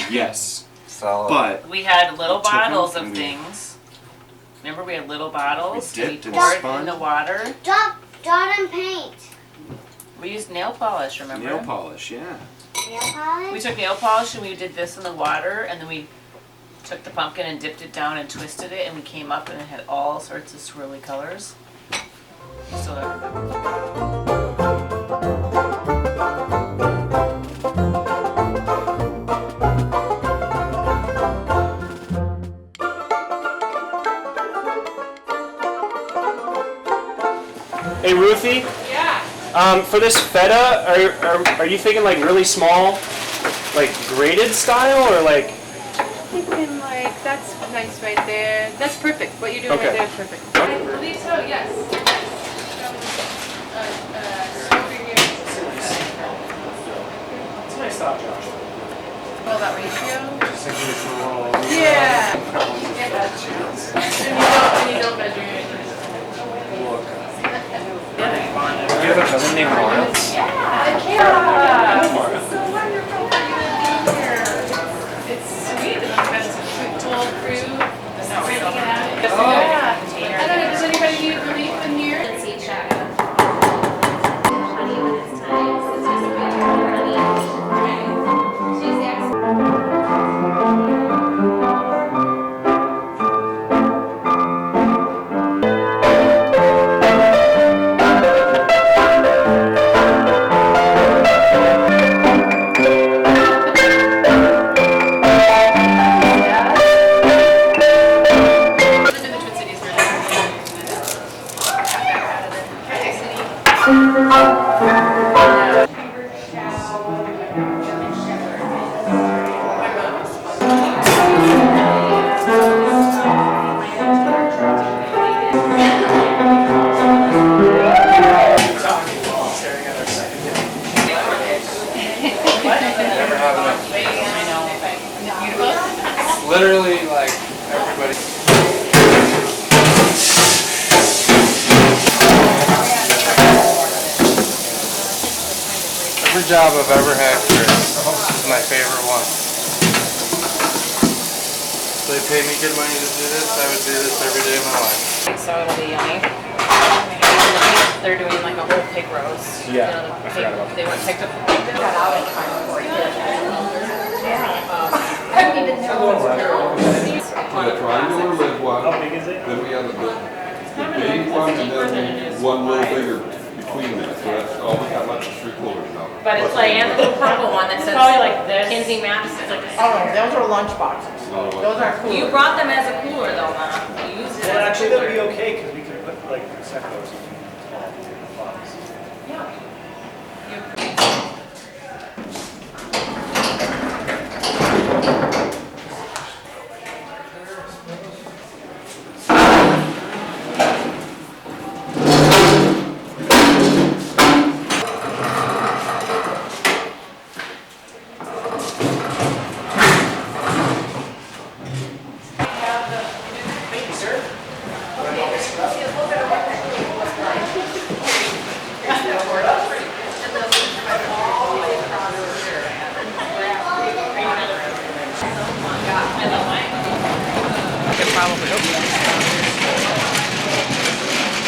Yes. So, but we had little bottles of things. Remember, we had little bottles. We poured it in the water. Dot and paint. We used nail polish. Remember? Nail polish, yeah. Nail polish? We took nail polish and we did this in the water, and then we took the pumpkin and dipped it down and twisted it, and we came up and it had all sorts of swirly colors. You still don't remember. Hey Ruthie? Yeah. For this feta, are you thinking like really small, like grated style, or like? Thinking like that's nice right there. That's perfect. What you're doing right there is perfect. I believe so. Yes. It's a nice stop, Josh. Well, that ratio. Yeah. And you don't measure it. Do you have a cousin named Mara? Yeah, Kara. It's so wonderful for you to be here. It's sweet that you've got some cold fruit. Breaking it out. Yeah. I don't know. Does anybody need relief in here? Let's see, check. Honey, when it's time, it's just a bit of honey. She's literally, like, everybody. Every job I've ever had, Chris, is my favorite one. If they pay me good money to do this, I would do this every day of my life. So it'll be yummy. They're doing like a whole pig roast. Yeah, I forgot about that. They went picked up the pig. Got out in time for it. The triangular red one, How big is it? then we have the big one, and then one little bigger between that. So that's all we got left is 3/4 now. But it's like, and the little purple one that says probably like this. Kinsey Madison. It's like a Oh, those are lunch boxes. Those are cool. You brought them as a cooler though, Mom. You used it Well, as a actually, cooler. that'd be okay because we could put like second rows in small box.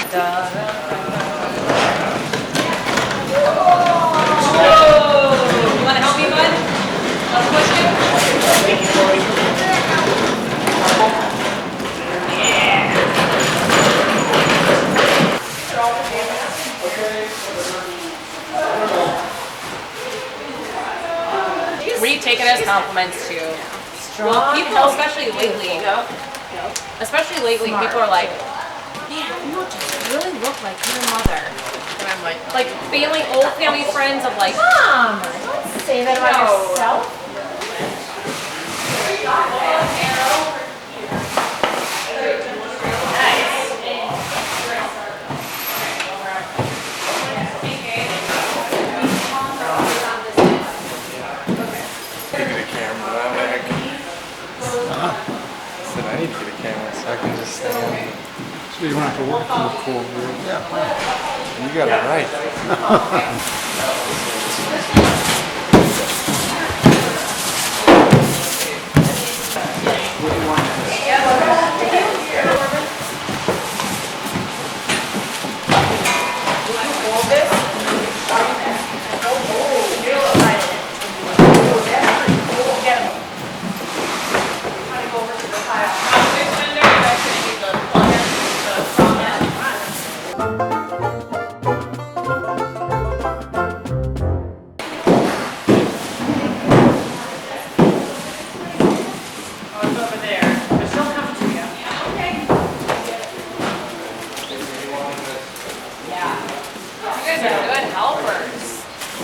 You wanna help me, bud? I'll push you. Thank you, Chloe. We take it as compliments too. Well, people, especially lately, people are like, man, you just really look like your mother. And I'm like old family friends of like, Mom, don't say that about yourself. Give me the camera back. I said I need to get a camera so I can just stand. So you don't have to work in the cold room. You got it right.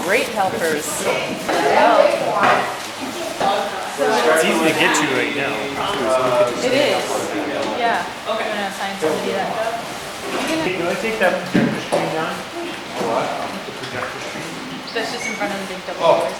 great helpers. It's easy to get to right now. It is. Yeah. I'm gonna assign somebody that. Hey, can I take that projector screen down? What? The projector screen? That's just in front of the big double doors.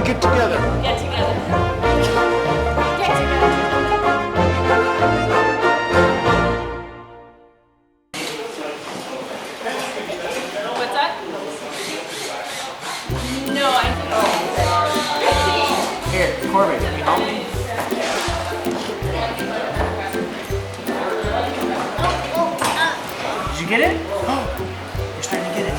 Get together. Get together. What's that? No, Here, Corbin, can you help me? Did you get it? You're starting to get it.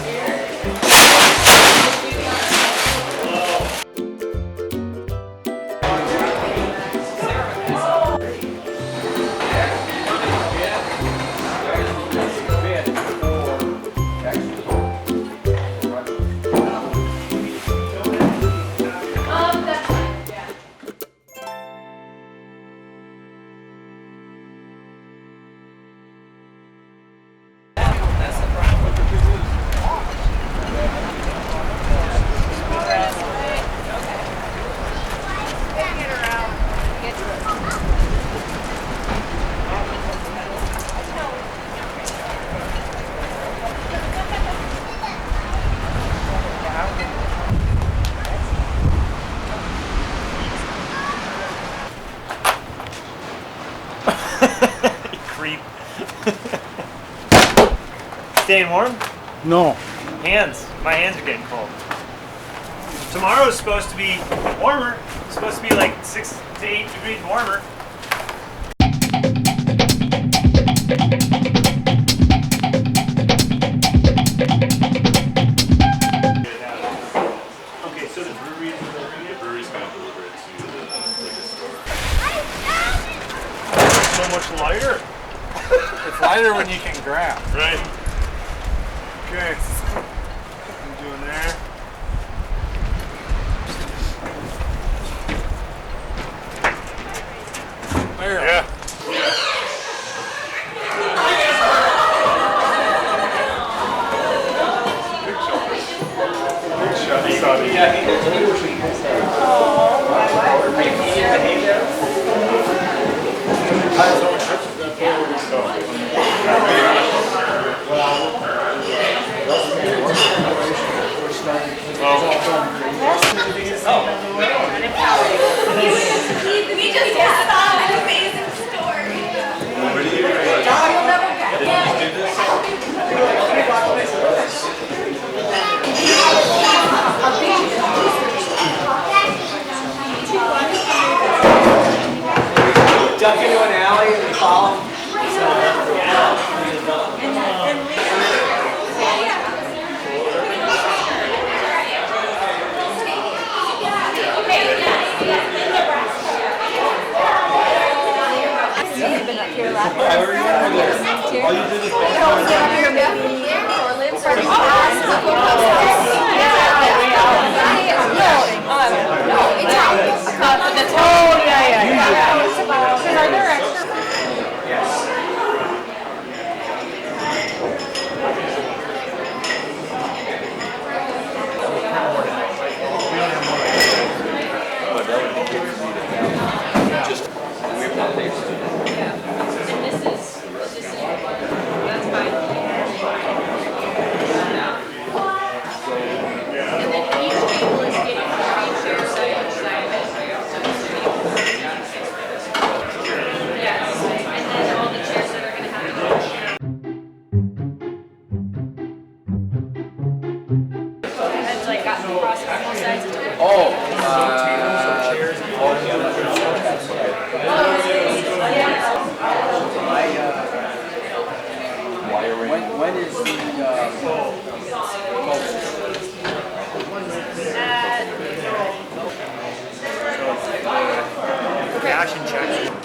Creep. Staying warm? No. Hands. My hands are getting cold. Tomorrow is supposed to be warmer. It's supposed to be like 6 to 8 degrees warmer. Okay, so the brewery is delivering it? Brewery's gonna deliver it to the liquor store. So much lighter. It's lighter when you can grab. Right. Okay. I'm doing there. Yeah. We just saw an amazing story. You'll never get it. Duck into an alley and follow. You've been up here last year. All you did is Oh, yeah. Are there extra? When is the Cash and checks.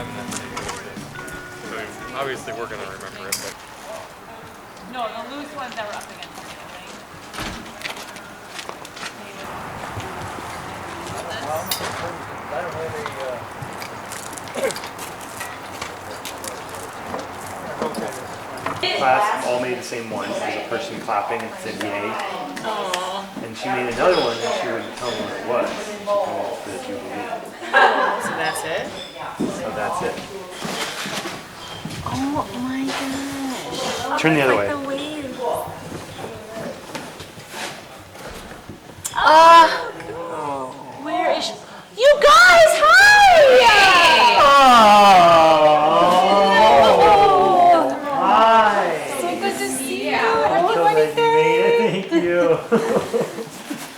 time in that video. So obviously we're gonna remember it, but No, the loose ones that were up against it, Class all made the same one. There's a person clapping and said yay. And she made another one and she wouldn't tell me what it was. She called it the Jubilee. So that's it? So that's it. Oh my gosh. Turn the other way. Where is you guys? Hi! Hi. So good to see you. I'm so glad you made it. Thank you.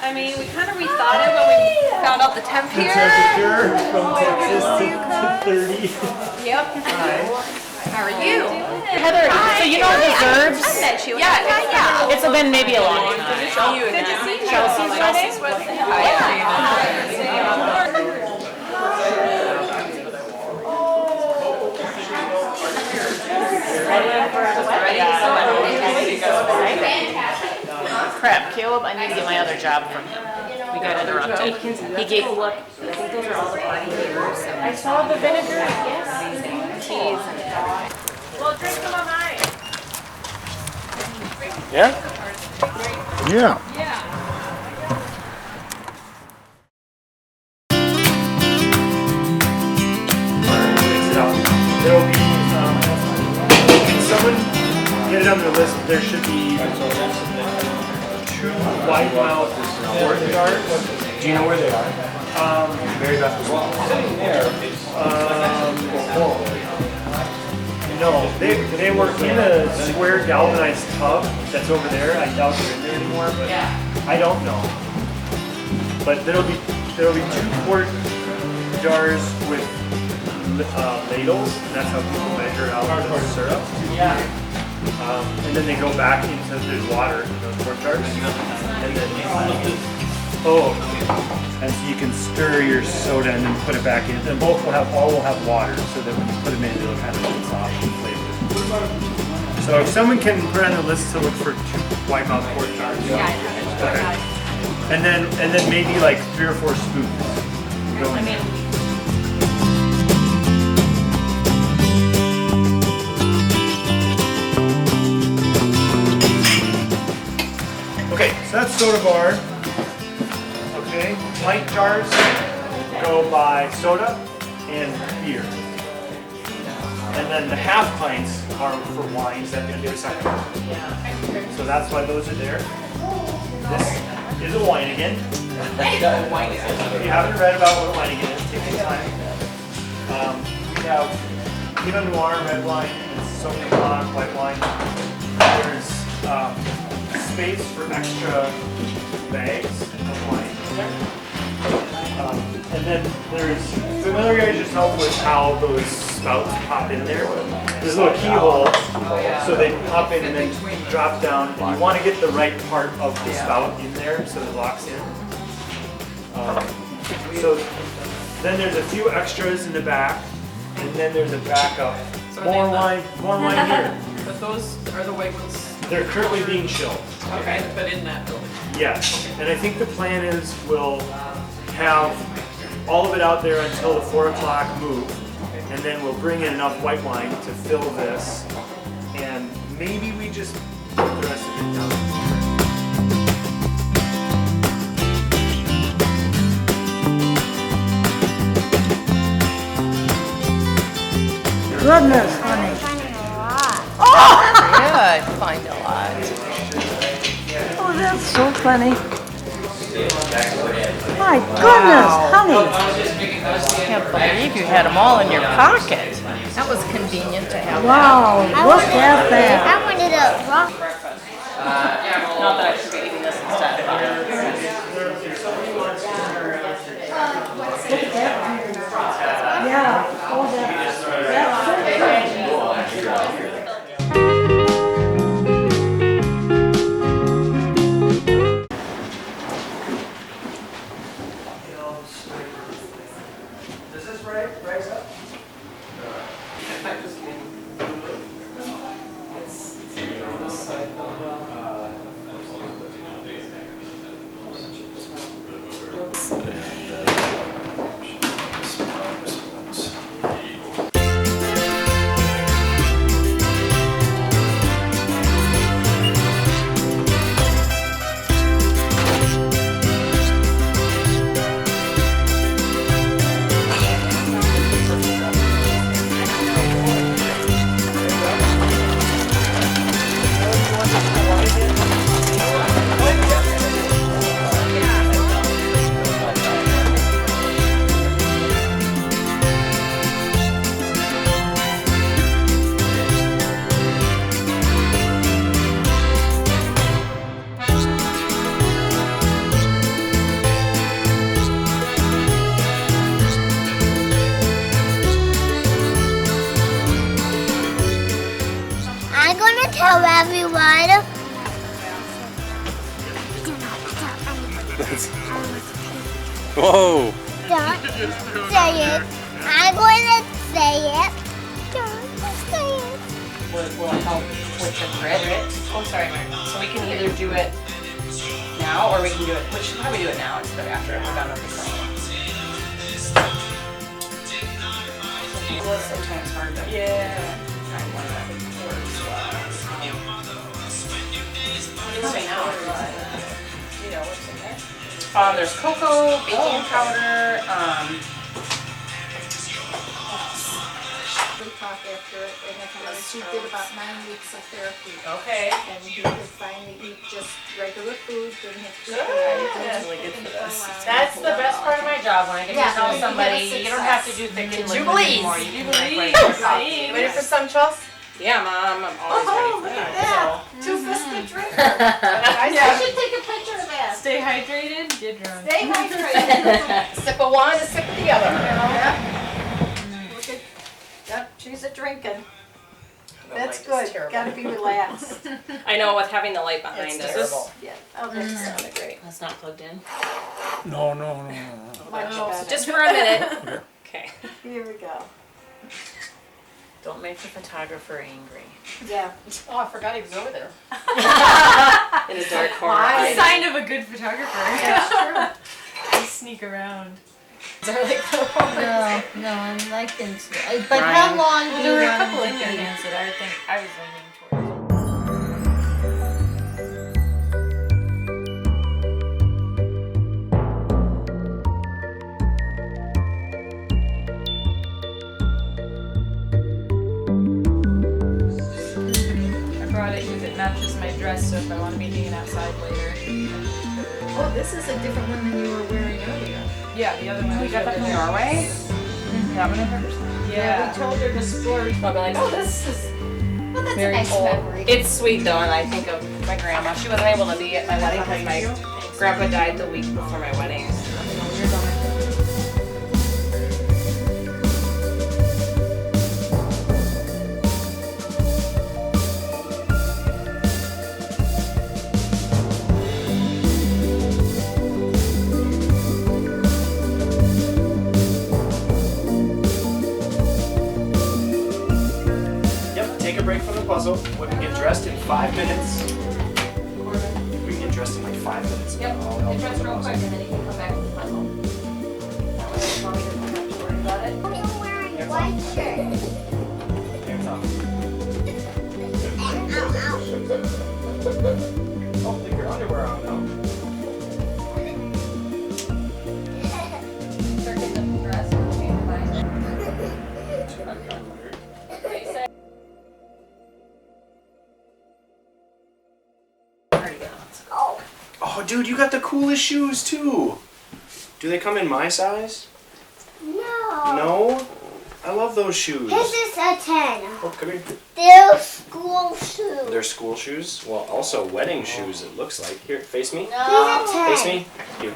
I mean, we kind of rethought it when we found out the temp The here. temperature from Texas to 30. Yep. Hi. How are you? Heather, so you know the verbs? I met you. Yeah. It's been maybe a long time. Good to see you. Chelsea's wedding? Crap, Caleb, I need to get my other job from him. We got interrupted. He gave. Look, I think those are all the party favors. I saw the vinegar. Yes. Cheese. Well, drink some of mine. Yeah? Yeah. Yeah. There'll be, can someone get it on their list? There should be 2 wide-mouth quart jars. Do you know where they are? Marybeth was no, they were in a square galvanized tub that's over there. I doubt they're in there anymore, but I don't know. But there'll be 2 quart jars with ladles, and that's how people measure out the syrup. And then they go back into there's water in those quart jars, and then and so you can stir your soda and then put it back in. And all will have water, so that when you put them in, it'll kind of get soft and flavored. So if someone can put on the list to look for 2 white mouth quart jars. Okay. And then maybe like 3 or 4 spoons. Go in there. Okay, so that's soda bar. Okay, pint jars go by soda and beer. And then the half pints are for wines that can be recycled. So that's why those are there. This is a wine again. If you haven't read about what a wine again is, take your time. We have Pinot Noir, red wine, and Sauvignon Blanc, white wine. There's space for extra bags of wine. And then there's, familiarize yourself with how those spouts pop in there. There's a little keyhole, so they pop in and then drop down. And you want to get the right part of the spout in there so it locks in. So then there's a few extras in the back, and then there's a backup. More wine here. But those are the white ones. They're currently being chilled. Okay, but in that building. Yes, and I think the plan is we'll have all of it out there until the 4 o'clock move, and then we'll bring in enough white wine to fill this, and maybe we just put the rest of it down. Goodness, honey. Yeah, I find a lot. Oh, that's so funny. My goodness, honey. I can't believe you had them all in your pocket. That was convenient to have. Wow, look at that. I wanted a rock. Not that I should be eating this instead. Yeah. Oh, that's so Does this rise up? God. Whoa! Don't say it. I'm going to say it. Don't say it. Will help with the grit. Oh, sorry, Mary. So we can either do it now, or we can do it. We should probably do it now instead of after we're done with the song. Well, it's sometimes hard to. Yeah. Find one that works well. You say now. You know what's in there? There's cocoa, baking powder. We talked after it, and she did about 9 weeks of therapy. Okay. And he could finally eat just regular food, didn't have to. That's really good for this. That's the best part of my job, when I get to know somebody. You don't have to do thick and liquid anymore. You can like right there. Ready for some, Chels? Yeah, Mom, I'm always ready for that. Two-fisted drinker. I should take a picture of that. Stay hydrated, get drunk. Stay hydrated. Sip of one, a sip of the other. Look at, yep, she's a drinking. The That's light is good, terrible. gotta be relaxed. I know, with having the light behind It's us. terrible. Yeah, oh, that's Sounded great. That's not plugged in. No. much better. Just for a minute. Okay. Here we go. Don't make the photographer angry. Yeah. Oh, I forgot he was over there. In a dark corner. Why? Sign of a good photographer. Yeah, sure. You sneak around. No, I'm liking to. But Ryan. how long do There you were a want couple them to be? ingredients that I think I was leaning towards. I brought it because it matches my dress, so if I want to be hanging outside later. Oh, this is a different one than you were wearing earlier. Yeah, the other one. We got that from Norway? That one I've Yeah, we told her to splurge. I'll be like, oh, this is Well, that's very a nice old. memory. It's sweet though, and I think of my grandma. She wasn't able to be at my wedding because my grandpa died the week before my wedding. Yep, take a break from the puzzle. We can get dressed in 5 minutes. We can get dressed in like 5 minutes. Yep, I'll help get dressed with the real puzzle. quick and then you can come back to the puzzle. That way as long as you don't have to worry about it. I'm wearing a white shirt. Hands off. Ow, Oh, leave your underwear on though. Start getting the dress and change your mind. ow. Oh, dude, you got the coolest shoes too. Do they come in my size? No. No? I love those shoes. This is a 10. Oh, come here. They're school shoes. They're school shoes. Well, also wedding shoes, it looks like. Here, face me. These are 10. Face me. Here.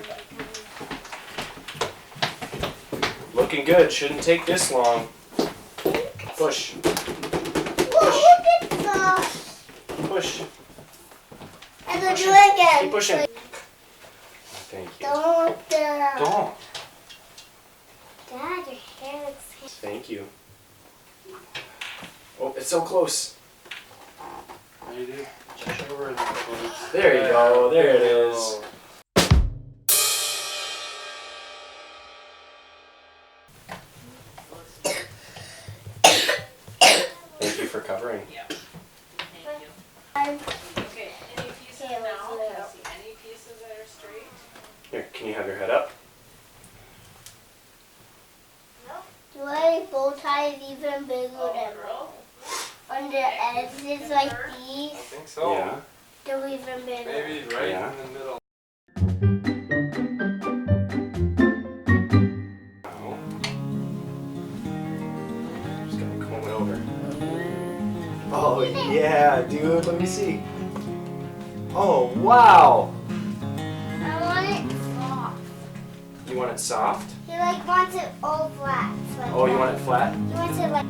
Looking good. Shouldn't take this long. Push. Oh, look at that. Push. And then Push do it. it again. Keep pushing. Thank you. Don't. Don't. Dad, your hair looks. Thank you. Oh, it's so close. How you do? Just over in the clothes. There you go. There it is. Thank you for covering. Yeah. Thank you. I'm Okay, any pieces now? Can I see any pieces that are straight? Here, can you have your head up? Do I bow ties even bigger than on the edges like these? I think so. Yeah. They're even bigger. Maybe right Yeah. in the middle. Now, just gonna comb it over. Oh yeah, dude. Let me see. Oh wow. I want it soft. You want it soft? He like wants it all flat. So Oh, you want it flat? He wants it like.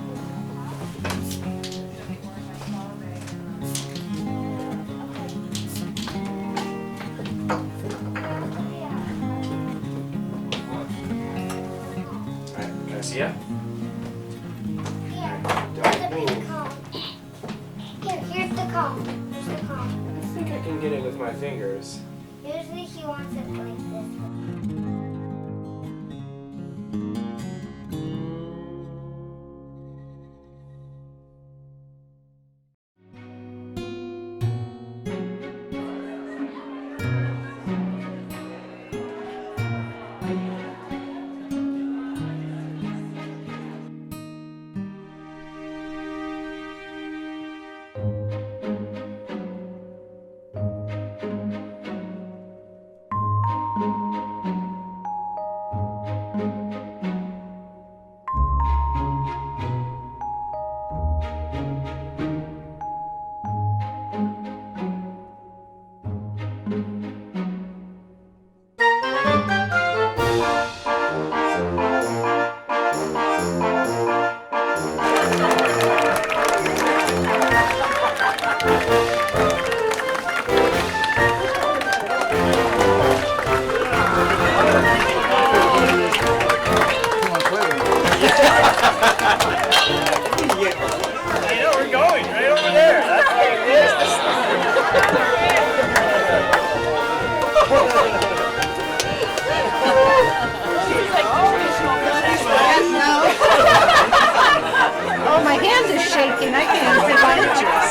I see it? Here, there's a big cone. Here's the cone. Here's the cone. I think I can get it with my fingers. Usually he wants it like this. Oh, my hand is shaking. I can't take my pictures.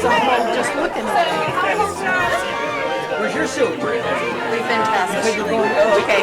So I'm just looking at it. Where's your suit? We've been tested. Okay.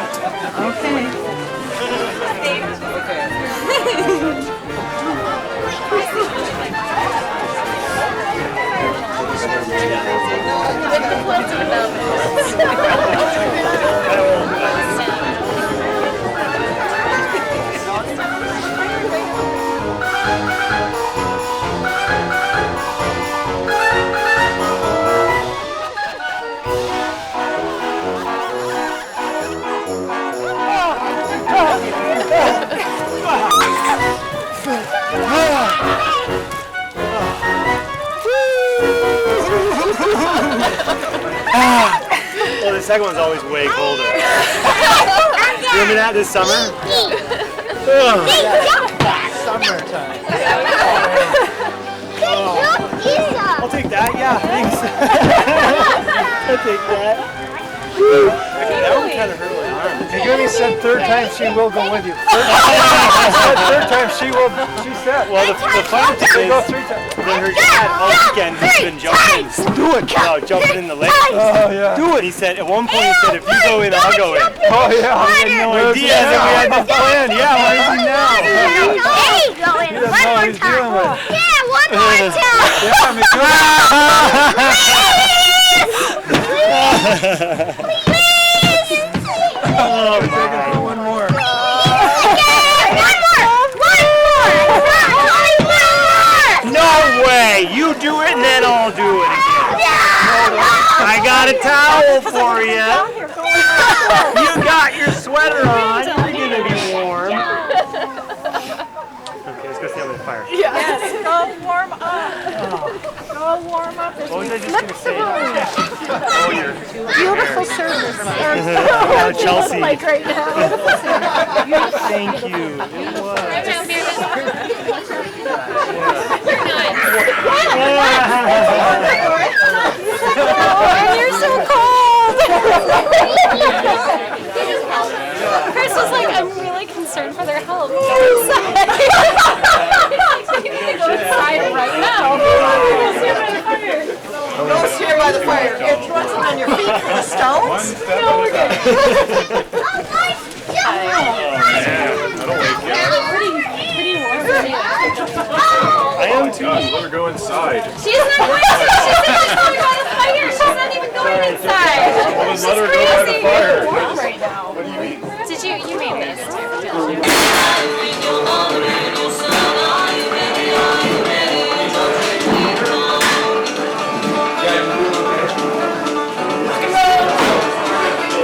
Well, the second one's always way colder. You remember that this summer? Summertime. I'll take that, yeah, thanks. I'll take that. That one kind of hurt my arm. Yumi said third time she will go with you. Third time she will. She said. Well, the fun thing Go is, 3 times. then her dad all weekend has been jumping. Do it. No, jumping in the lake. Oh yeah. Do it. He said, at one point he said, if you go in, I'll go in. Oh yeah. I had no idea that we had this plan. Yeah, where is he now? Hey, go in. He doesn't know what he's dealing with. Yeah, one more time. Yeah, me Oh, one more. no way! You do it and then I'll do it again. I got a towel for you. You got your sweater on. You're gonna be warm. Okay, let's go stand by the fire. Yes, go warm up. Go warm up. What was I just gonna say? Oh, you're Beautiful service. Chelsea. Like right now. Thank you. It was. You're so cold. Chris was like, I'm really concerned for their health. Go inside. You need to go inside right now. Go stand by the fire. It wasn't on your feet for the stones? No, we're good. Pretty warm. I am too. Let her go inside. She's not going to. She's going by the fire. She's not even going inside. Well, then let her go by the fire. Warm right now. What do you mean? Did you made this too?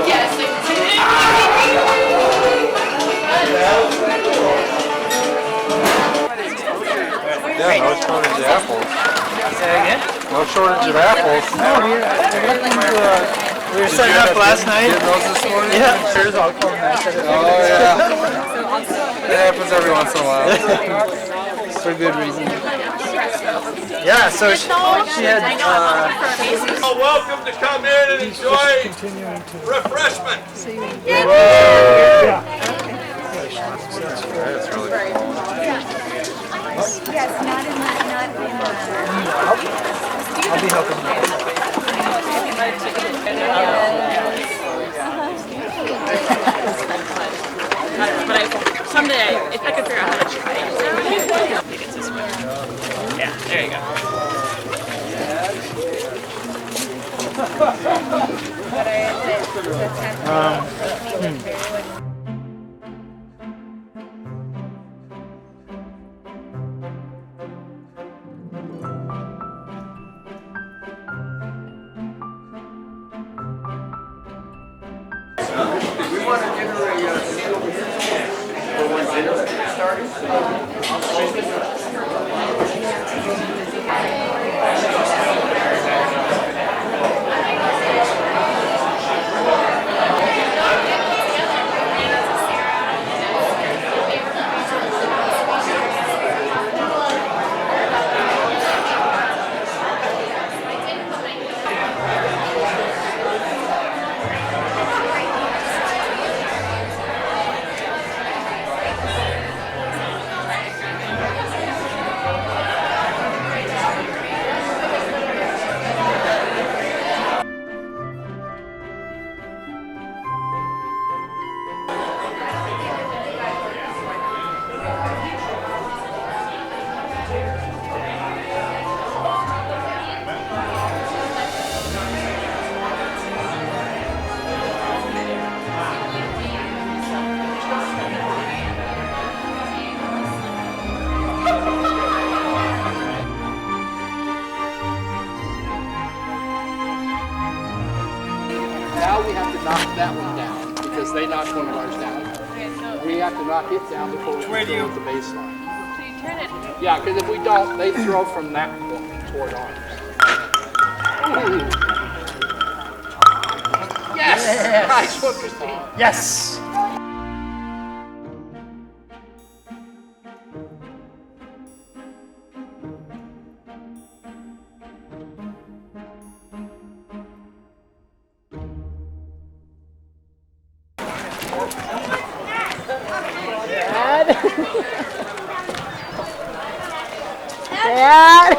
Yes. Yeah, no shortage of apples. Say again? No shortage of apples. No, we were setting up last night. Did those this morning? Yeah, sure as all come. Oh yeah. happens every once in a while. For good reason. Yeah, so she had. Welcome to come in and enjoy refreshment. Yeah. That's really cool. Yes, not in I'll be helping you. But someday, if I could figure out how to try it. I think it's this way. Yeah, there you go. We want to get her a seat over here. For when dinner starting. Now we have to knock that one down because they knocked one of ours down. We have to knock it down before we can throw at the baseline. So you turn it. Yeah, because if we don't, they throw from that point toward ours. Ooh. Yes! Nice one, Christine. Yes. Dad.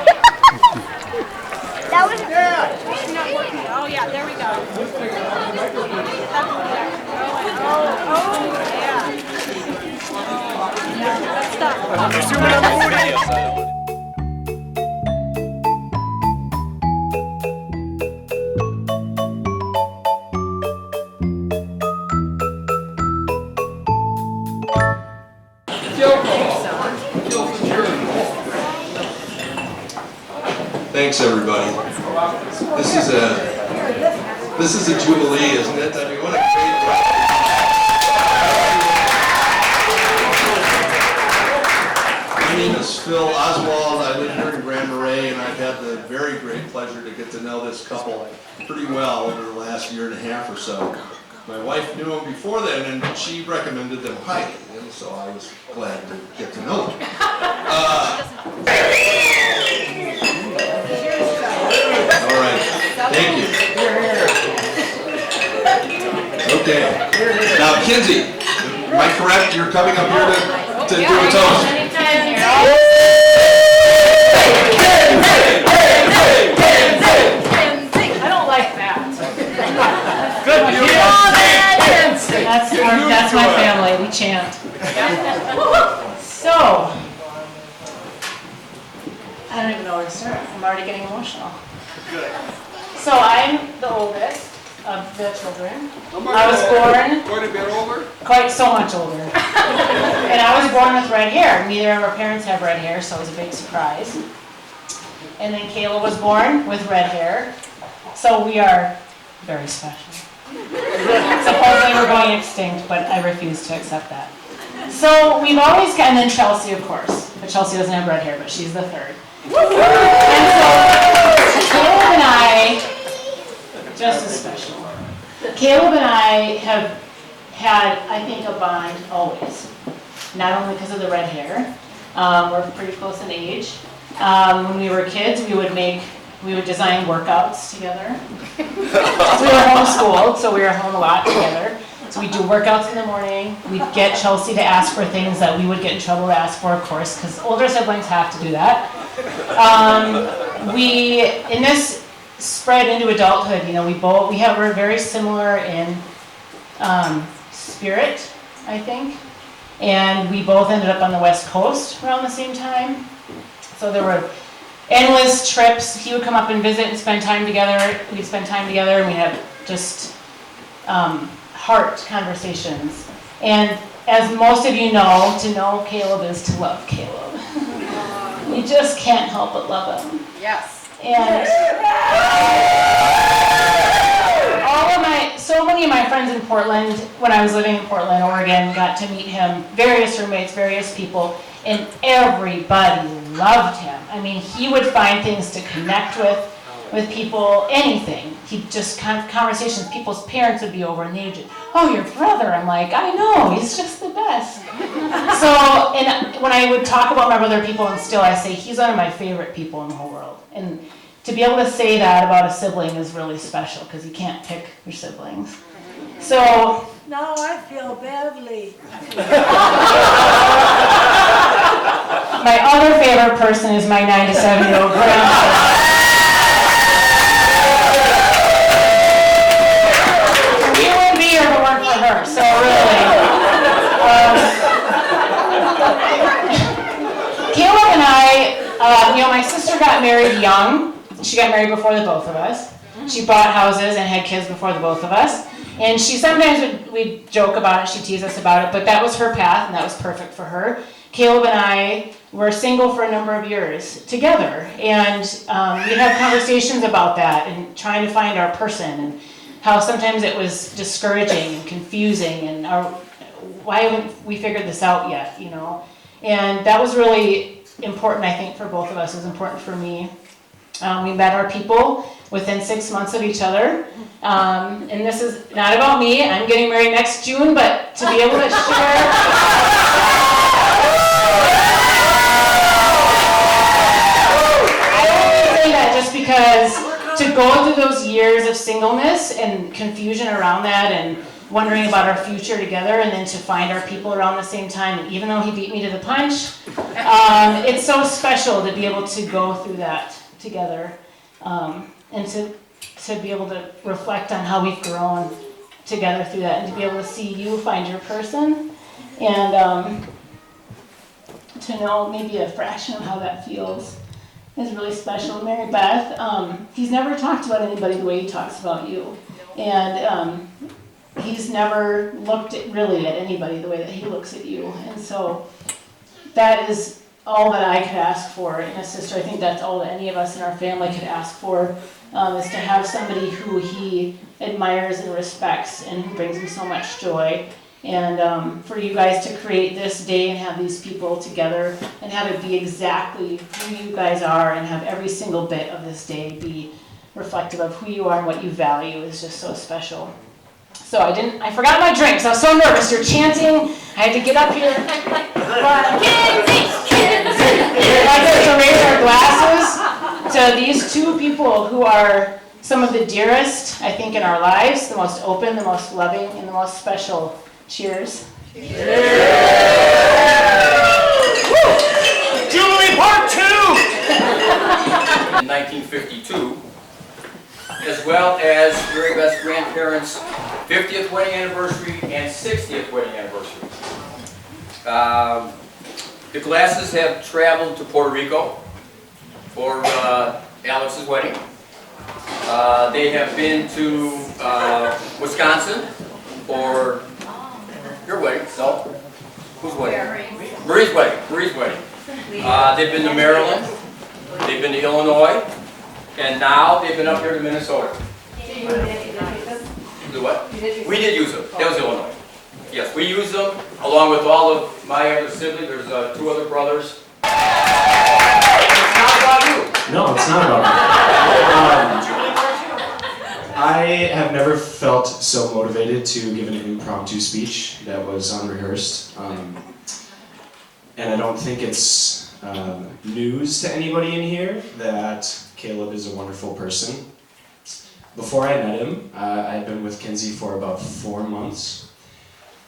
That was Not working. Oh yeah, there we go. Yeah. That's stuck. Thanks, everybody. This is a Jubilee, isn't it? I mean, what a great My name is Phil Oswald. I live here in Grand Marais, and I've had the very great pleasure to get to know this couple pretty well over the last year and a half or so. My wife knew them before then, and she recommended them highly, and so I was glad to get to know them. All right, thank you. Okay, now Kinsey, am I correct? You're coming up here to do a toast? I don't like that. Good. That's my family, we chant. So, I don't even know where to start. I'm already getting emotional. Good. So I'm the oldest of the children. I was born Quite a bit older? quite so much older. And I was born with red hair. Neither of our parents have red hair, so it was a big surprise. And then Kayla was born with red hair. So we are very special. Supposedly we're going extinct, but I refuse to accept that. So we've always got, and then Chelsea, of course. But Chelsea doesn't have red hair, but she's the third. And so Caleb and I, just as special. Caleb and I have had, I think, a bond always. not only because of the red hair. We're pretty close in age. When we were kids, we would design workouts together. We were homeschooled, so we were home a lot together. So we'd do workouts in the morning. We'd get Chelsea to ask for things that we would get in trouble to ask for, of course, because older siblings have to do that. And this spread into adulthood. You know, we're very similar in spirit, I think. And we both ended up on the West Coast around the same time. So there were endless trips. He would come up and visit and spend time together. We'd spend time together, and we'd have just heart conversations. And as most of you know, to know Caleb is to love Caleb. You just can't help but love him. Yes. And so many of my friends in Portland, when I was living in Portland, Oregon, got to meet him, various roommates, various people, and everybody loved him. I mean, he would find things to connect with people, anything. He'd just conversations, people's parents would be over and they'd just, oh, your brother. I'm like, I know, he's just the best. So, and when I would talk about my brother people, and still I say, he's one of my favorite people in the whole world. And to be able to say that about a sibling is really special, because you can't pick your siblings. So, Now I feel badly. my other favorite person is my 97-year-old grandmother. We wouldn't be here if it weren't for her, so really. Caleb and I, my sister got married young. She got married before the both of us. She bought houses and had kids before the both of us. And she sometimes we'd joke about it, she'd tease us about it, but that was her path and that was perfect for her. Caleb and I were single for a number of years together, and we'd have conversations about that and trying to find our person, and how sometimes it was discouraging and confusing, and why haven't we figured this out yet, you know? And that was really important, I think, for both of us. It was important for me. We met our people within 6 months of each other. And this is not about me. I'm getting married next June, but to be able to share... I only say that just because to go through those years of singleness and confusion around that and wondering about our future together, and then to find our people around the same time, and even though he beat me to the punch, it's so special to be able to go through that together, and to be able to reflect on how we've grown together through that, and to be able to see you find your person, and to know maybe a fraction of how that feels is really special. Marybeth, he's never talked about anybody the way he talks about you, and he's never looked really at anybody the way that he looks at you, and so that is all that I could ask for in a sister. I think that's all that any of us in our family could ask for, is to have somebody who he admires and respects and who brings him so much joy. And for you guys to create this day and have these people together and have it be exactly who you guys are, and have every single bit of this day be reflective of who you are and what you value, is just so special. So I forgot my drinks. I was so nervous. You're chanting. I had to get up here. I'd like us to raise our glasses to these two people who are some of the dearest, I think, in our lives, the most open, the most loving, and the most special. Cheers. Jubilee Part 2! In 1952, as well as Marybeth's grandparents' 50th wedding anniversary and 60th wedding anniversary. The Glasses have traveled to Puerto Rico for Alex's wedding. They have been to Wisconsin for your wedding. No? Whose wedding? Marie's wedding. Marie's wedding. They've been to Maryland. They've been to Illinois. And now they've been up here to Minnesota. Do what? We did use them. That was Illinois. Yes, we used them along with all of my other siblings. There's 2 other brothers. It's not about you. No, it's not about me. I have never felt so motivated to give an impromptu speech that was unrehearsed. And I don't think it's news to anybody in here that Caleb is a wonderful person. Before I met him, I had been with Kinsey for about 4 months.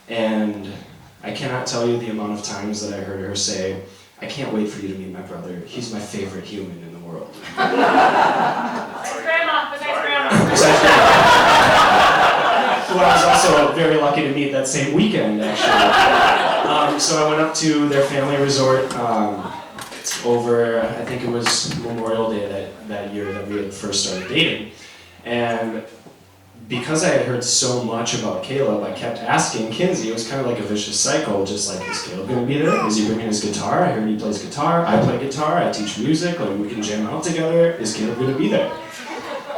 And I cannot tell you the amount of times that I heard her say, "I can't wait for you to meet my brother. He's my favorite human in the world." Grandma, besides grandma. Who I was also very lucky to meet that same weekend, actually. So I went up to their family resort over, I think it was Memorial Day that year that we had first started dating. And because I had heard so much about Caleb, I kept asking Kinsey. It was kind of like a vicious cycle, just like, is Caleb going to be there? Is he bringing his guitar? I heard he plays guitar. I play guitar. I teach music. Like, we can jam out together. Is Caleb going to be there?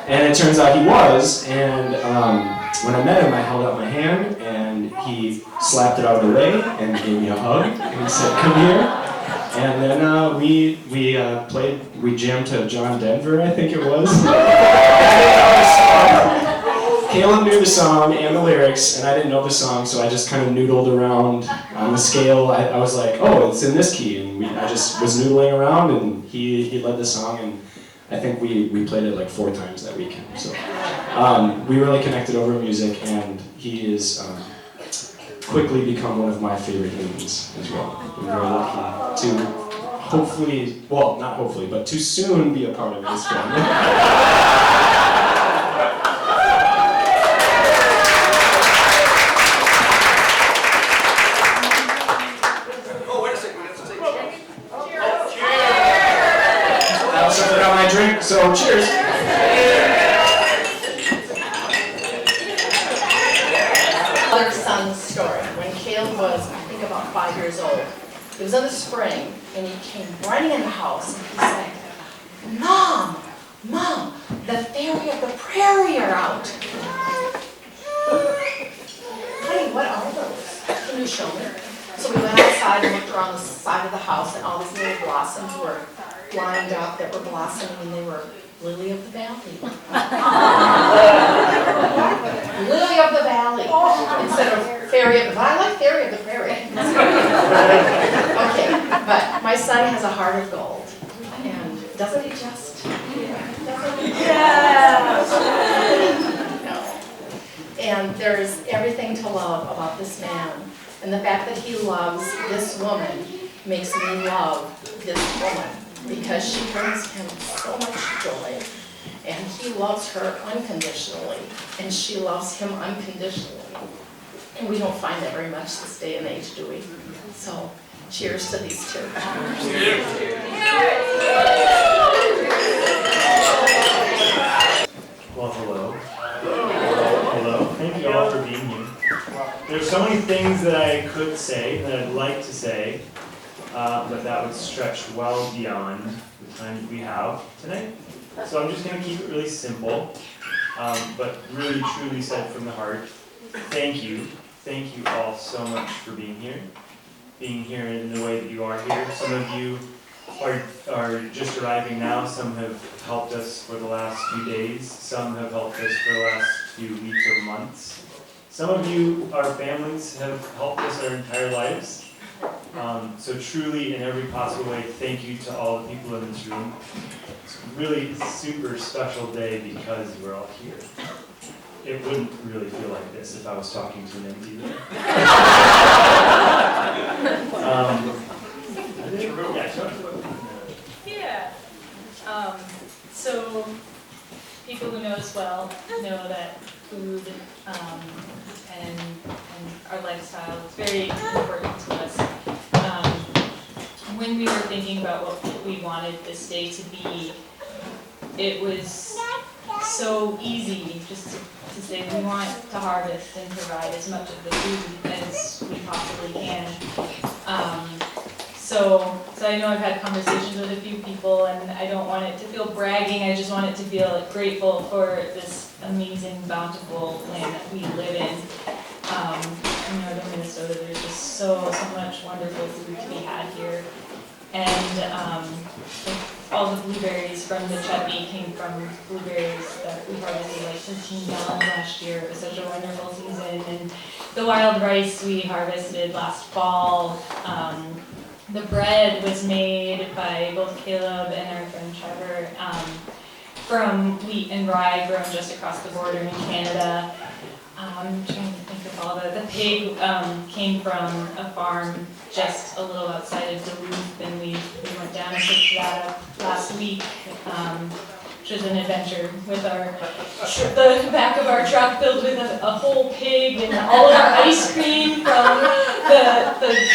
And it turns out he was. And when I met him, I held out my hand, and he slapped it out of the way and gave me a hug. And he said, "Come here." And then we jammed to John Denver, I think it was. Caleb knew the song and the lyrics, and I didn't know the song, so I just kind of noodled around on the scale. I was like, oh, it's in this key, and I just was noodling around, and he led the song, and I think we played it like 4 times that weekend. So we really connected over music, and he is quickly become one of my favorite humans as well. I'm very lucky to hopefully, well, not hopefully, but to soon be a part of his family. Drink, so cheers. Other son's story. When Caleb was, I think, about 5 years old, it was in the spring, and he came running in the house, and he said, "Mom, Mom, the fairy of the prairie are out." "Honey, what are those? Can you show me?" So we went outside and looked around the side of the house, and all these little blossoms were lined up that were blossoming, and they were lily of the valley. Lily of the valley instead of fairy of the valley. I like fairy of the prairie. Okay, but my son has a heart of gold, and doesn't he just? Yes. No. And there's everything to love about this man, and the fact that he loves this woman makes me love this woman, because she brings him so much joy, and he loves her unconditionally, and she loves him unconditionally. And we don't find that very much this day and age, do we? So, cheers to these two. Well, hello. Hello. Thank you all for being here. There's so many things that I could say, that I'd like to say, but that would stretch well beyond the time that we have today. So I'm just going to keep it really simple, but really truly said from the heart. Thank you. Thank you all so much for being here in the way that you are here. Some of you are just arriving now. Some have helped us for the last few days. Some have helped us for the last few weeks or months. Some of you, our families, have helped us our entire lives. So truly, in every possible way, thank you to all the people in this room. It's really a super special day because we're all here. It wouldn't really feel like this if I was talking to an empty room. Yeah. So people who know us well know that food and our lifestyle is very important to us. When we were thinking about what we wanted this day to be, it was so easy just to say we want to harvest and provide as much of the food as we possibly can. So I know I've had conversations with a few people, and I don't want it to feel bragging. I just want it to feel grateful for this amazing, bountiful land that we live in. In northern Minnesota, there's just so much wonderful food to be had here. And all the blueberries from the chutney came from blueberries that we harvested like 15 gallons last year. It was such a wonderful season. And the wild rice we harvested last fall. The bread was made by both Caleb and our friend Trevor from wheat and rye grown just across the border in Canada. I'm trying to think of all the pig came from a farm just a little outside of Duluth, and we went down and picked that up last week, which was an adventure with the back of our truck filled with a whole pig and all of our ice cream from the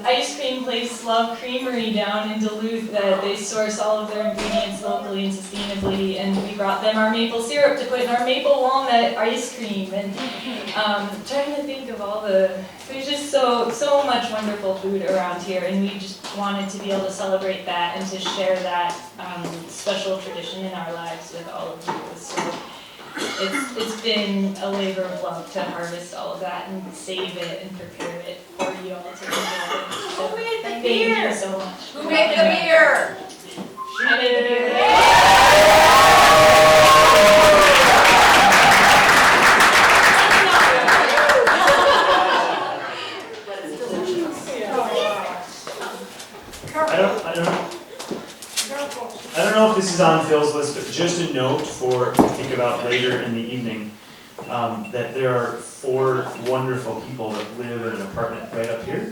ice cream place Love Creamery down in Duluth, that they source all of their ingredients locally and sustainably, and we brought them our maple syrup to put in our maple walnut ice cream, and trying to think of there's just so much wonderful food around here, and we just wanted to be able to celebrate that and to share that special tradition in our lives with all of you. So it's been a labor of love to harvest all of that and save it and prepare it for you all to enjoy. So Who made the thank beer? you so much. Who made the beer? I made the beer. I don't know if this is on Phil's list, but just a note to think about later in the evening, that there are 4 wonderful people that live in an apartment right up here,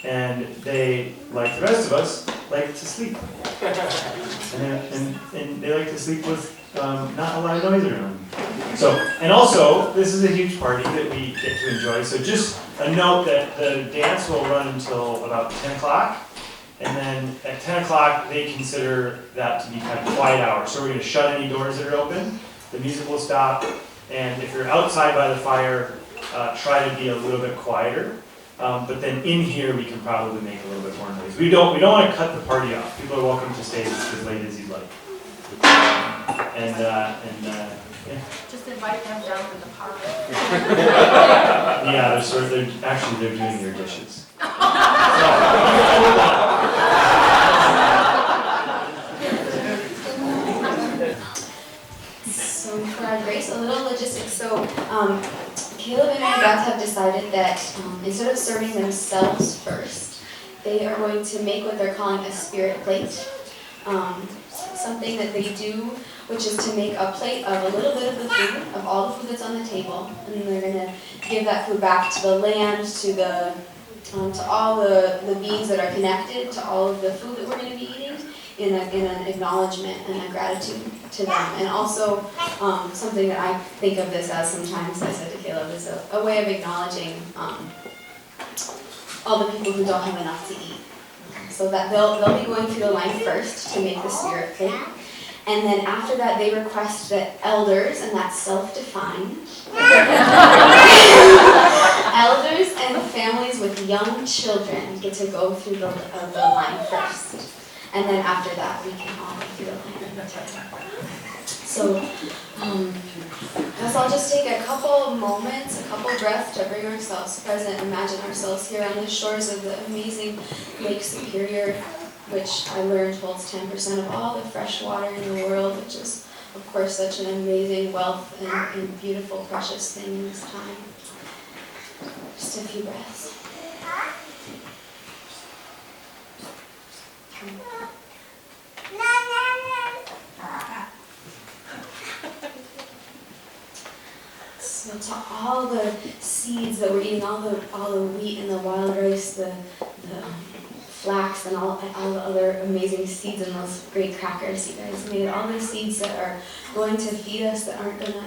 and they, like the rest of us, like to sleep. And they like to sleep with not a lot of noise around. So, and also, this is a huge party that we get to enjoy, so just a note that the dance will run until about 10 o'clock. And then at 10 o'clock, they consider that to be kind of quiet hour. So we're going to shut any doors that are open. The music will stop. And if you're outside by the fire, try to be a little bit quieter. But then in here, we can probably make a little bit more noise. We don't want to cut the party off. People are welcome to stay as late as you'd like. Yeah. Just invite them down to the park. Yeah, they're doing their dishes. So for our grace, a little logistics. So Caleb and Marybeth have decided that instead of serving themselves first, they are going to make what they're calling a spirit plate. Something that they do, which is to make a plate of a little bit of the food, of all the food that's on the table, and then they're going to give that food back to the land, to all the beings that are connected to all of the food that we're going to be eating, in an acknowledgement and a gratitude to them. And also something that I think of this as sometimes, I said to Caleb, is a way of acknowledging all the people who don't have enough to eat. So that they'll be going through the line first to make the spirit plate. And then after that, they request that elders, and that's self-defined, elders and families with young children get to go through the line first. And then after that, we can all go through the line. So, let's all just take a couple moments, a couple breaths to bring ourselves present. Imagine ourselves here on the shores of the amazing Lake Superior, which I learned holds 10% of all the fresh water in the world, which is, of course, such an amazing wealth and beautiful, precious thing in this time. Just a few breaths. So to all the seeds that we're eating, all the wheat and the wild rice, the flax and all the other amazing seeds and those great crackers you guys made, all the seeds that are going to feed us, that aren't going to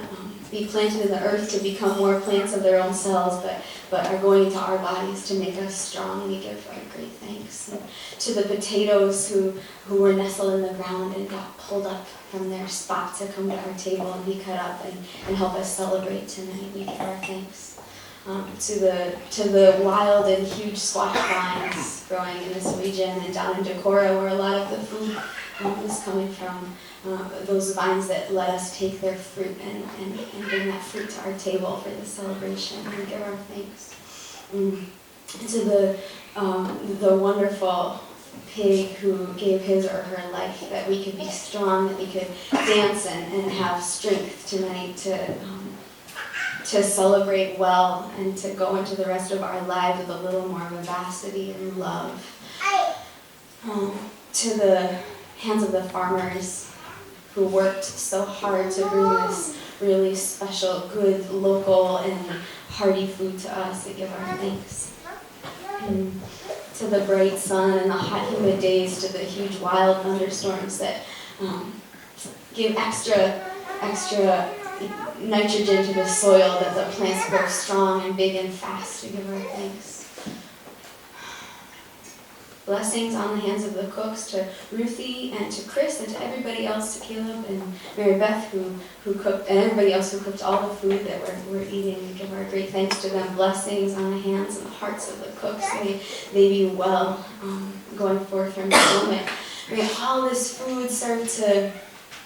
be planted in the earth to become more plants of their own selves, but are going into our bodies to make us strong. We give our great thanks. And to the potatoes who were nestled in the ground and got pulled up from their spot to come to our table and be cut up and help us celebrate tonight, we give our thanks. To the wild and huge squash vines growing in this region and down in Decorah, where a lot of the food is coming from, those vines that let us take their fruit and bring that fruit to our table for the celebration. We give our thanks. To the wonderful pig who gave his or her life, that we could be strong, that we could dance and have strength tonight to celebrate well and to go into the rest of our lives with a little more vivacity and love. To the hands of the farmers who worked so hard to bring this really special, good, local, and hearty food to us, we give our thanks. And to the bright sun and the hot, humid days, to the huge wild thunderstorms that give extra nitrogen to the soil that the plants grow strong and big and fast, we give our thanks. Blessings on the hands of the cooks, to Ruthie and to Chris and to everybody else, to Caleb and Marybeth who cooked, and everybody else who cooked all the food that we're eating. We give our great thanks to them. Blessings on the hands and the hearts of the cooks. May they be well going forth from this moment. May all this food serve to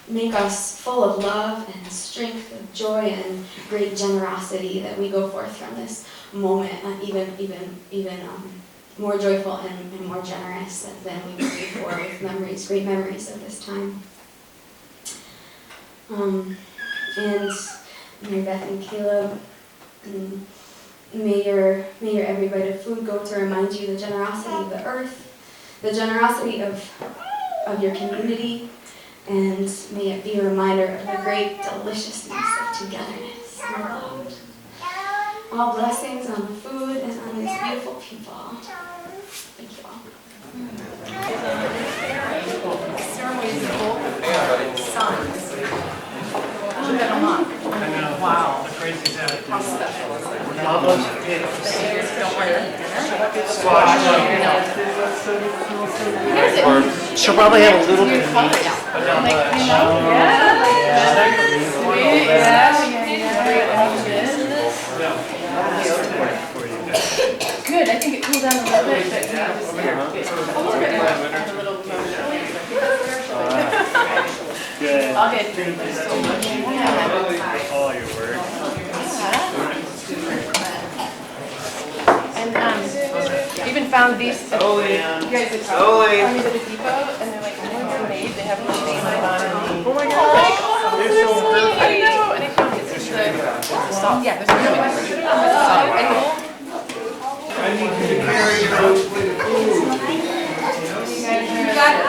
make us full of love and strength and joy and great generosity, that we go forth from this moment even more joyful and more generous than we were before, with memories, great memories of this time. And Marybeth and Caleb, may your every bite of food go to remind you the generosity of the earth, the generosity of your community, and may it be a reminder of the great deliciousness of togetherness and love. All blessings on the food and on these beautiful people. Thank you all. Ceremonies of both sons. Wow. How crazy is that? How special is that? All those potatoes. Potatoes don't want to eat dinner. Squash. She'll probably have a little bit of meat. Good, I think it cooled down a little bit, but just a little bit more. A little more. Good. I'll get All your work. And even found these. You guys have found these at the depot, and they're like, I know they're made. They have a name on them. Oh my god! They're so perfect. I know. And I found this is the salt. Yeah, there's no salt. I need you to carry your food. You got it.